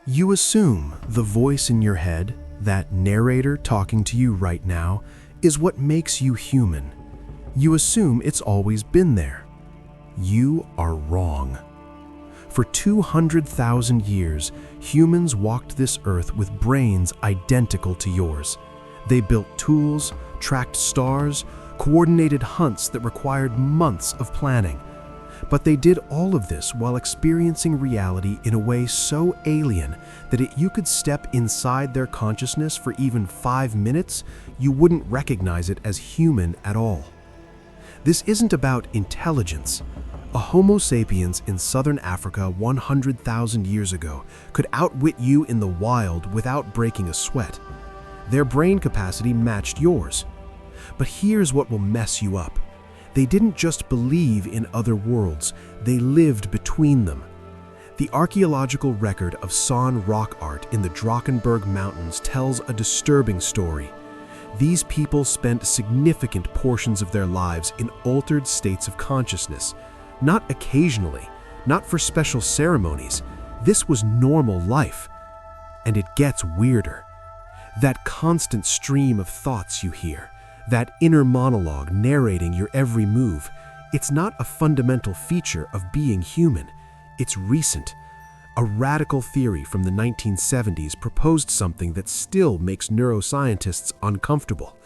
You assume the voice in your head, that narrator talking to you right now, is what makes you human. You assume it's always been there. You are wrong. For 200,000 years, humans walked this earth with brains identical to yours. They built tools, tracked stars, coordinated hunts that required months of planning. But they did all of this while experiencing reality in a way so alien that you could step inside their consciousness for even 5 minutes, you wouldn't recognize it as human at all. This isn't about intelligence. A Homo sapiens in southern Africa 100,000 years ago could outwit you in the wild without breaking a sweat. Their brain capacity matched yours. But here's what will mess you up. They didn't just believe in other worlds, they lived between them. The archaeological record of San rock art in the Drakensberg Mountains tells a disturbing story. These people spent significant portions of their lives in altered states of consciousness. Not occasionally, not for special ceremonies. This was normal life. And it gets weirder. That constant stream of thoughts you hear, that inner monologue narrating your every move, it's not a fundamental feature of being human. It's recent. A radical theory from the 1970s proposed something that still makes neuroscientists uncomfortable.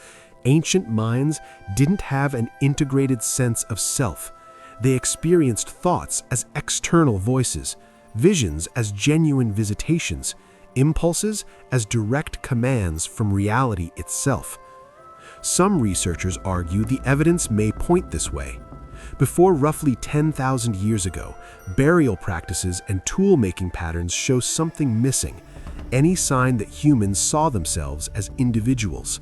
Ancient minds didn't have an integrated sense of self. They experienced thoughts as external voices, visions as genuine visitations, impulses as direct commands from reality itself. Some researchers argue the evidence may point this way. Before roughly 10,000 years ago, burial practices and tool-making patterns show something missing, any sign that humans saw themselves as individuals.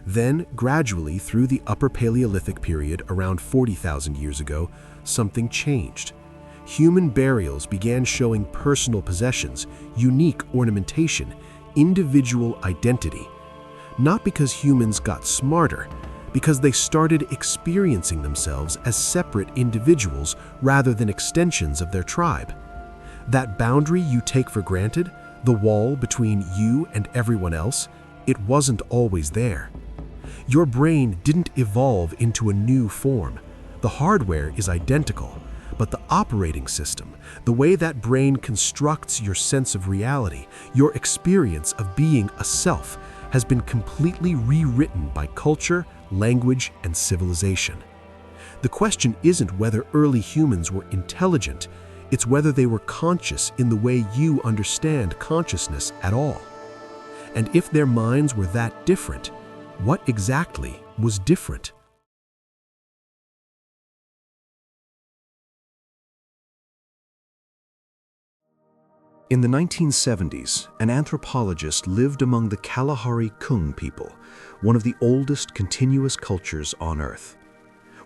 Then, gradually, through the Upper Paleolithic period around 40,000 years ago, something changed. Human burials began showing personal possessions, unique ornamentation, individual identity. Not because humans got smarter, because they started experiencing themselves as separate individuals rather than extensions of their tribe. That boundary you take for granted, the wall between you and everyone else, it wasn't always there. Your brain didn't evolve into a new form. The hardware is identical, but the operating system, the way that brain constructs your sense of reality, your experience of being a self, has been completely rewritten by culture, language, and civilization. The question isn't whether early humans were intelligent, it's whether they were conscious in the way you understand consciousness at all. And if their minds were that different, what exactly was different? In the 1970s, an anthropologist lived among the Kalahari Kung people, one of the oldest continuous cultures on Earth.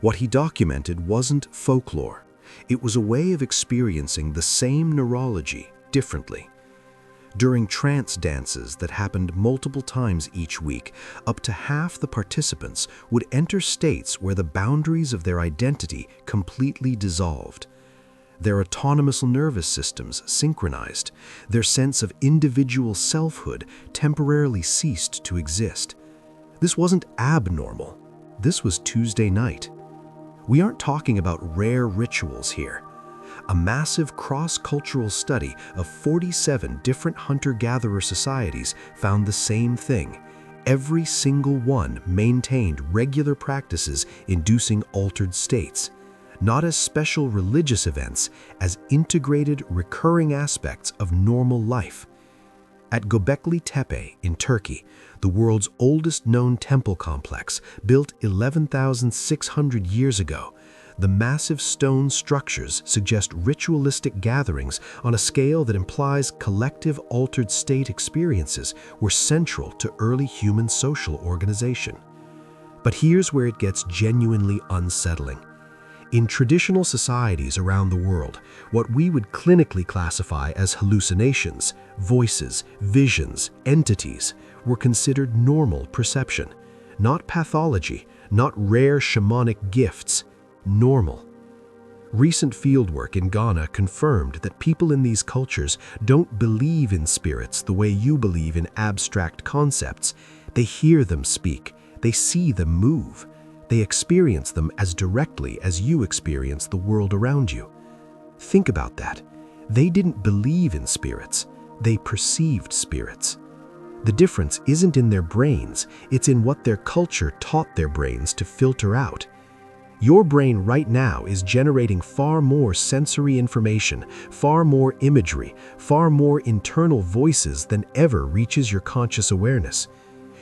What he documented wasn't folklore. It was a way of experiencing the same neurology differently. During trance dances that happened multiple times each week, up to half the participants would enter states where the boundaries of their identity completely dissolved. Their autonomous nervous systems synchronized. Their sense of individual selfhood temporarily ceased to exist. This wasn't abnormal. This was Tuesday night. We aren't talking about rare rituals here. A massive cross-cultural study of 47 different hunter-gatherer societies found the same thing. Every single one maintained regular practices inducing altered states, not as special religious events, as integrated, recurring aspects of normal life. At Göbekli Tepe in Turkey, the world's oldest known temple complex, built 11,600 years ago, the massive stone structures suggest ritualistic gatherings on a scale that implies collective altered state experiences were central to early human social organization. But here's where it gets genuinely unsettling. In traditional societies around the world, what we would clinically classify as hallucinations, voices, visions, entities, were considered normal perception, not pathology, not rare shamanic gifts, normal. Recent fieldwork in Ghana confirmed that people in these cultures don't believe in spirits the way you believe in abstract concepts. They hear them speak, they see them move, they experience them as directly as you experience the world around you. Think about that. They didn't believe in spirits, they perceived spirits. The difference isn't in their brains, it's in what their culture taught their brains to filter out. Your brain right now is generating far more sensory information, far more imagery, far more internal voices than ever reaches your conscious awareness.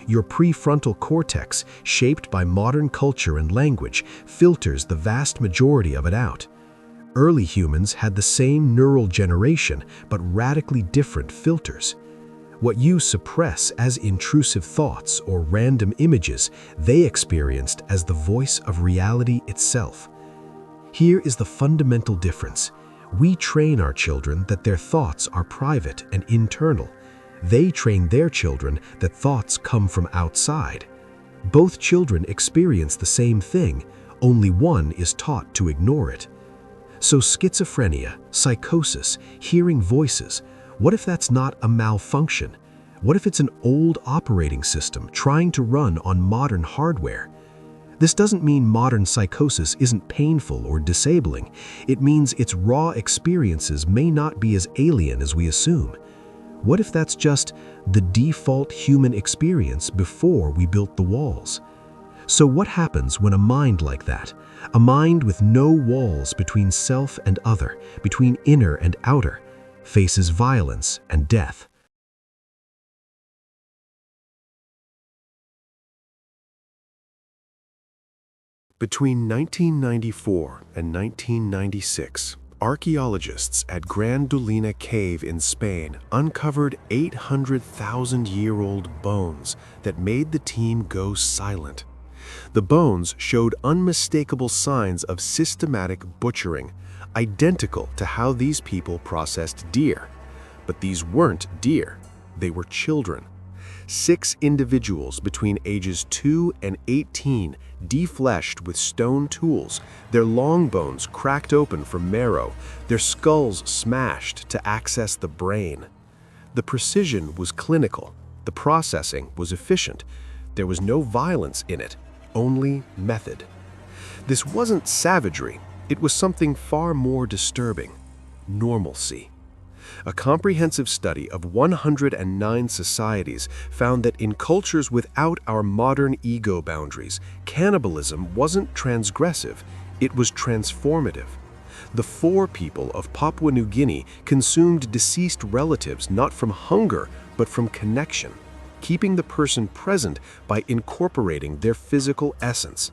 Your prefrontal cortex, shaped by modern culture and language, filters the vast majority of it out. Early humans had the same neural generation, but radically different filters. What you suppress as intrusive thoughts or random images, they experienced as the voice of reality itself. Here is the fundamental difference. We train our children that their thoughts are private and internal. They train their children that thoughts come from outside. Both children experience the same thing, only one is taught to ignore it. So schizophrenia, psychosis, hearing voices, what if that's not a malfunction? What if it's an old operating system trying to run on modern hardware? This doesn't mean modern psychosis isn't painful or disabling. It means its raw experiences may not be as alien as we assume. What if that's just the default human experience before we built the walls? So what happens when a mind like that, a mind with no walls between self and other, between inner and outer, faces violence and death? Between 1994 and 1996, archaeologists at Gran Dolina Cave in Spain uncovered 800,000-year-old bones that made the team go silent. The bones showed unmistakable signs of systematic butchering, identical to how these people processed deer. But these weren't deer, they were children. 6 individuals between ages 2 and 18, defleshed with stone tools, their long bones cracked open for marrow, their skulls smashed to access the brain. The precision was clinical, the processing was efficient. There was no violence in it, only method. This wasn't savagery, it was something far more disturbing: normalcy. A comprehensive study of 109 societies found that in cultures without our modern ego boundaries, cannibalism wasn't transgressive, it was transformative. The Fore people of Papua New Guinea consumed deceased relatives not from hunger, but from connection, keeping the person present by incorporating their physical essence.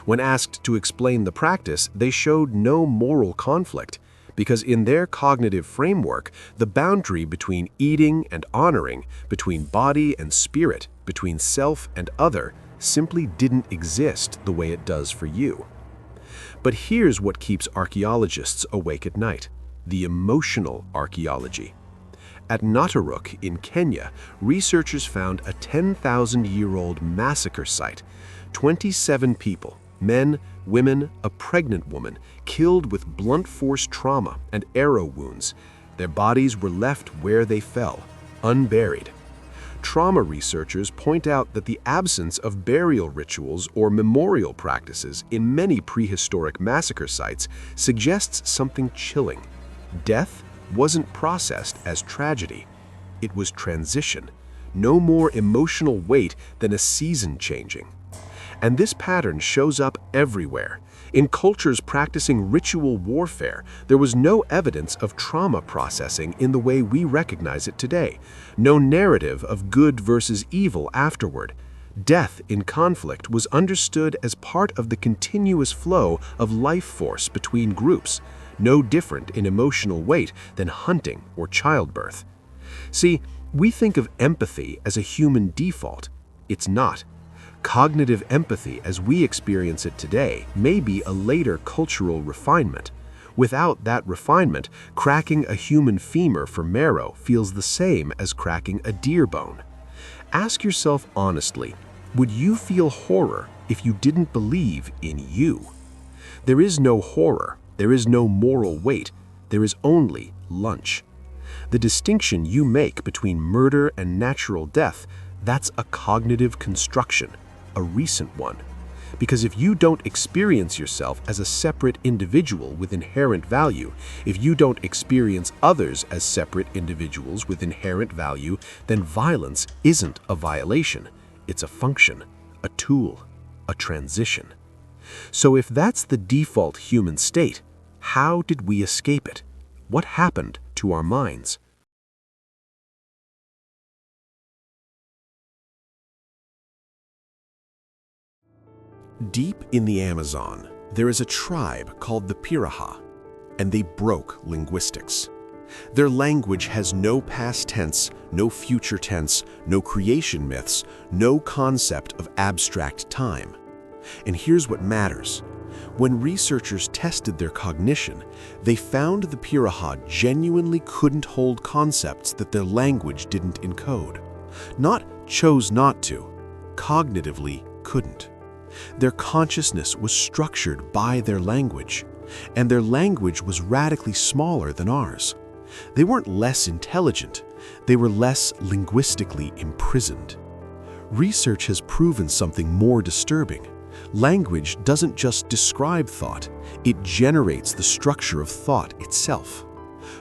When asked to explain the practice, they showed no moral conflict, because in their cognitive framework, the boundary between eating and honoring, between body and spirit, between self and other, simply didn't exist the way it does for you. But here's what keeps archaeologists awake at night: the emotional archaeology. At Narrator in Kenya, researchers found a 10,000-year-old massacre site. 27 people, men, women, a pregnant woman, killed with blunt force trauma and arrow wounds. Their bodies were left where they fell, unburied. Trauma researchers point out that the absence of burial rituals or memorial practices in many prehistoric massacre sites suggests something chilling. Death wasn't processed as tragedy. It was transition, no more emotional weight than a season changing. And this pattern shows up everywhere. In cultures practicing ritual warfare, there was no evidence of trauma processing in the way we recognize it today. No narrative of good versus evil afterward. Death in conflict was understood as part of the continuous flow of life force between groups, no different in emotional weight than hunting or childbirth. See, we think of empathy as a human default. It's not. Cognitive empathy, as we experience it today, may be a later cultural refinement. Without that refinement, cracking a human femur for marrow feels the same as cracking a deer bone. Ask yourself honestly, would you feel horror if you didn't believe in you? There is no horror, There is no moral weight. There is only lunch. The distinction you make between murder and natural death, that's a cognitive construction, a recent one. Because if you don't experience yourself as a separate individual with inherent value, if you don't experience others as separate individuals with inherent value, then violence isn't a violation. It's a function, a tool, a transition. So if that's the default human state, how did we escape it? What happened to our minds? Deep in the Amazon, there is a tribe called the Piraha, and they broke linguistics. Their language has no past tense, no future tense, no creation myths, no concept of abstract time. And here's what matters. When researchers tested their cognition, they found the Piraha genuinely couldn't hold concepts that their language didn't encode. Not chose not to, cognitively couldn't. Their consciousness was structured by their language, and their language was radically smaller than ours. They weren't less intelligent, they were less linguistically imprisoned. Research has proven something more disturbing. Language doesn't just describe thought, it generates the structure of thought itself.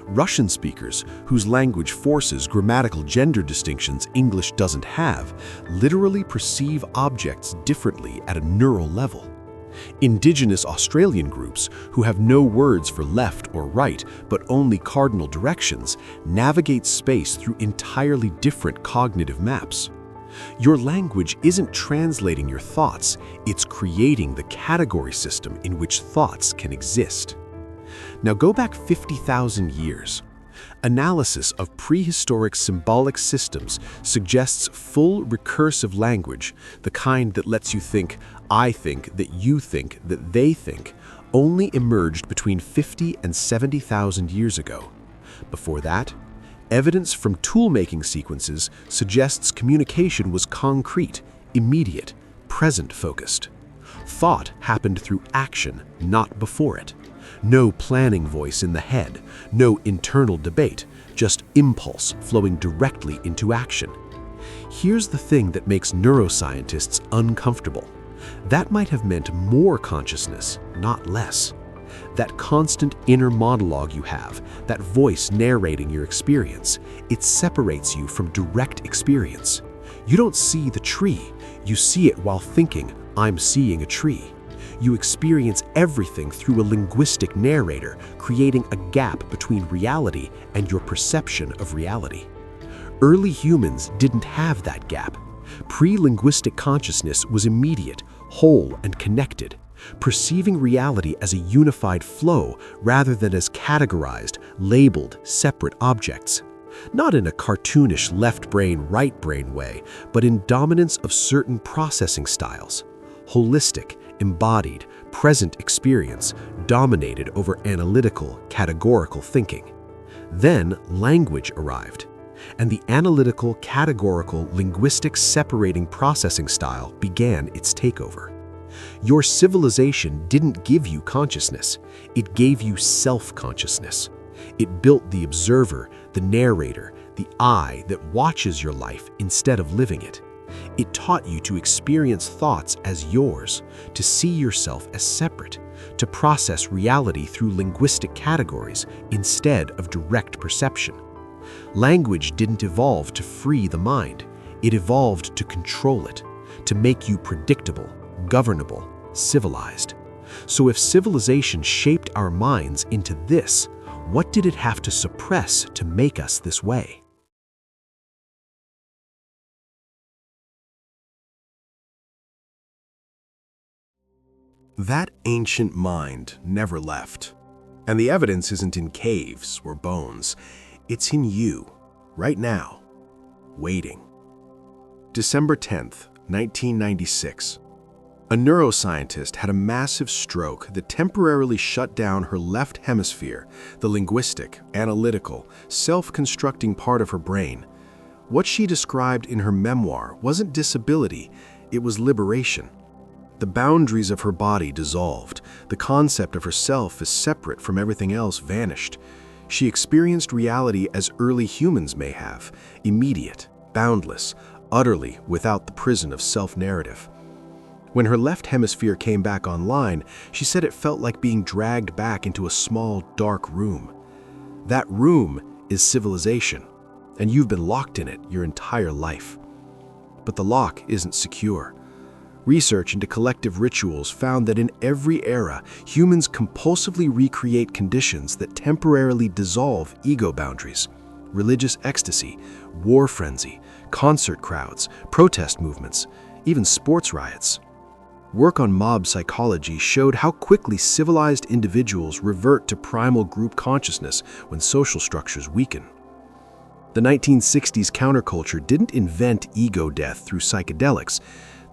Russian speakers, whose language forces grammatical gender distinctions English doesn't have, literally perceive objects differently at a neural level. Indigenous Australian groups, who have no words for left or right, but only cardinal directions, navigate space through entirely different cognitive maps. Your language isn't translating your thoughts, it's creating the category system in which thoughts can exist. Now go back 50,000 years. Analysis of prehistoric symbolic systems suggests full recursive language, the kind that lets you think, I think, that you think, that they think, only emerged between 50 and 70,000 years ago. Before that, evidence from tool-making sequences suggests communication was concrete, immediate, present-focused. Thought happened through action, not before it. No planning voice in the head, no internal debate, just impulse flowing directly into action. Here's the thing that makes neuroscientists uncomfortable. That might have meant more consciousness, not less. That constant inner monologue you have, that voice narrating your experience, it separates you from direct experience. You don't see the tree, you see it while thinking, I'm seeing a tree. You experience everything through a linguistic narrator, creating a gap between reality and your perception of reality. Early humans didn't have that gap. Pre-linguistic consciousness was immediate, whole, and connected, perceiving reality as a unified flow rather than as categorized, labeled, separate objects. Not in a cartoonish left brain, right brain way, but in dominance of certain processing styles. Holistic, embodied, present experience dominated over analytical, categorical thinking. Then language arrived, and the analytical, categorical, linguistic separating processing style began its takeover. Your civilization didn't give you consciousness, it gave you self-consciousness. It built the observer, the narrator, the I that watches your life instead of living it. It taught you to experience thoughts as yours, to see yourself as separate, to process reality through linguistic categories instead of direct perception. Language didn't evolve to free the mind, it evolved to control it, to make you predictable, governable, civilized. So if civilization shaped our minds into this, what did it have to suppress to make us this way? That ancient mind never left. And the evidence isn't in caves or bones. It's in you, right now, waiting. December 10th, 1996. A neuroscientist had a massive stroke that temporarily shut down her left hemisphere, the linguistic, analytical, self-constructing part of her brain. What she described in her memoir wasn't disability, it was liberation. The boundaries of her body dissolved. The concept of herself as separate from everything else vanished. She experienced reality as early humans may have, immediate, boundless, utterly without the prison of self-narrative. When her left hemisphere came back online, she said it felt like being dragged back into a small, dark room. That room is civilization, and you've been locked in it your entire life. But the lock isn't secure. Research into collective rituals found that in every era, humans compulsively recreate conditions that temporarily dissolve ego boundaries. Religious ecstasy, war frenzy, concert crowds, protest movements, even sports riots. Work on mob psychology showed how quickly civilized individuals revert to primal group consciousness when social structures weaken. The 1960s counterculture didn't invent ego death through psychedelics.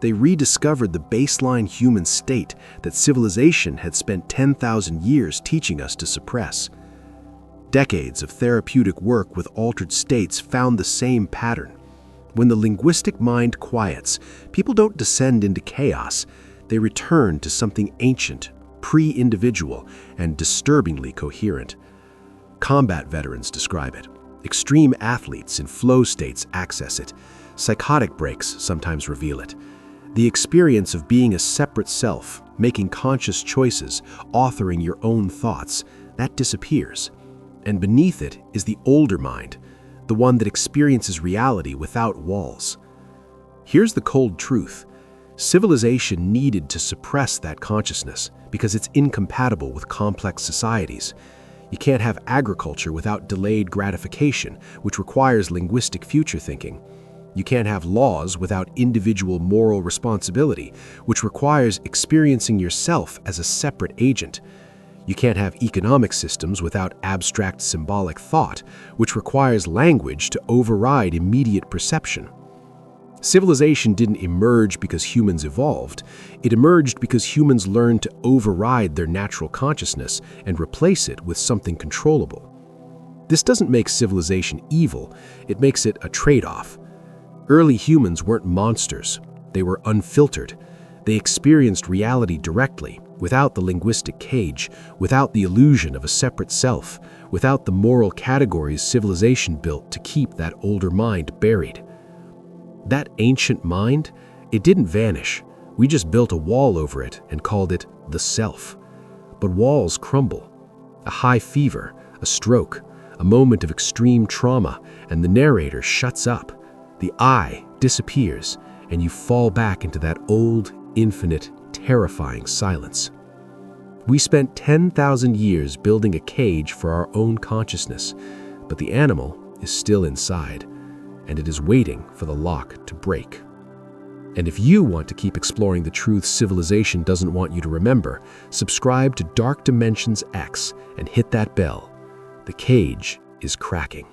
They rediscovered the baseline human state that civilization had spent 10,000 years teaching us to suppress. Decades of therapeutic work with altered states found the same pattern. When the linguistic mind quiets, people don't descend into chaos. They return to something ancient, pre-individual, and disturbingly coherent. Combat veterans describe it. Extreme athletes in flow states access it. Psychotic breaks sometimes reveal it. The experience of being a separate self, making conscious choices, authoring your own thoughts, that disappears. And beneath it is the older mind, the one that experiences reality without walls. Here's the cold truth. Civilization needed to suppress that consciousness because it's incompatible with complex societies. You can't have agriculture without delayed gratification, which requires linguistic future thinking. You can't have laws without individual moral responsibility, which requires experiencing yourself as a separate agent. You can't have economic systems without abstract symbolic thought, which requires language to override immediate perception. Civilization didn't emerge because humans evolved. It emerged because humans learned to override their natural consciousness and replace it with something controllable. This doesn't make civilization evil, it makes it a trade-off. Early humans weren't monsters. They were unfiltered. They experienced reality directly, without the linguistic cage, without the illusion of a separate self, without the moral categories civilization built to keep that older mind buried. That ancient mind, it didn't vanish. We just built a wall over it and called it the self. But walls crumble. A high fever, a stroke, a moment of extreme trauma, and the narrator shuts up. The I disappears, and you fall back into that old, infinite, terrifying silence. We spent 10,000 years building a cage for our own consciousness, but the animal is still inside, and it is waiting for the lock to break. And if you want to keep exploring the truths civilization doesn't want you to remember, subscribe to Dark Dimensions X and hit that bell. The cage is cracking.